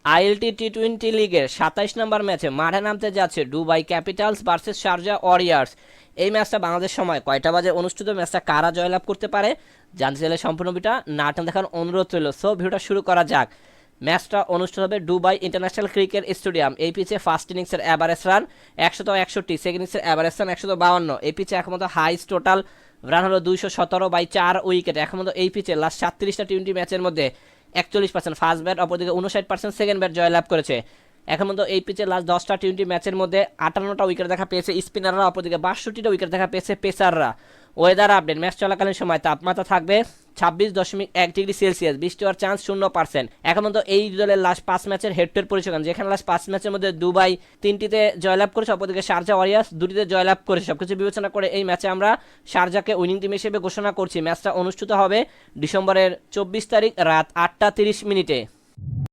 ILT টি-20 লিগের 27 নম্বর ম্যাচে মাঠে নামতে যাচ্ছে Dubai Capitals versus Sharjah Warriors. এই ম্যাচটা বাংলাদেশ সময় কয়টা বাজে অনুষ্ঠিত, ম্যাচটা কারা জয়লাভ করতে পারে জানতে চাইলে সম্পূর্ণ ভিডিওটা নাটন দেখার অনুরোধ রইল। সো ভিডিওটা শুরু করা যাক। ম্যাচটা অনুষ্ঠিত হবে দুবাই ইন্টারন্যাশনাল ক্রিকেট স্টেডিয়াম। এই পিচে ফার্স্ট ইনিংসের অ্যাভারেজ রান 161, সেকেন্ড ইনিংসের অ্যাভারেজ রান 152। এই পিচে এখন হাইস্ট টোটাল রান হলো 217/4 উইকেট। এখন এই পিচে লাস্ট 37টা টি-20 ম্যাচের মধ্যে 41% ফার্স্ট ব্যাট, অপরদিকে 59% সেকেন্ড ব্যাট জয়লাভ করেছে। এখন মতো এই পিচে লাস্ট 10টা টি-20 ম্যাচের মধ্যে 58টা উইকেট দেখা পেয়েছে স্পিনাররা, অপরদিকে 62টা উইকেট দেখা পেয়েছে পেসাররা। ওয়েদার আপডেট, ম্যাচ চলাকালীন সময় তাপমাত্রা থাকবে 26.1 ডিগ্রি সেলসিয়াস, বৃষ্টি হওয়ার চান্স 0%। এখন মতো এই দলের লাস্ট 5 ম্যাচের হেড টু হেড পরিসংখ্যান, যেখানে লাস্ট 5 ম্যাচের মধ্যে দুবাই 3টিতে জয়লাভ করেছে, অপরদিকে শারজা ওয়ারিয়র্স 2টিতে জয়লাভ করেছে। সবকিছু বিবেচনা করে এই ম্যাচে আমরা শারজাকে উইনিং টিম হিসেবে ঘোষণা করছি। ম্যাচটা অনুষ্ঠিত হবে ডিসেম্বরের 24 তারিখ রাত 8টা 30 মিনিটে।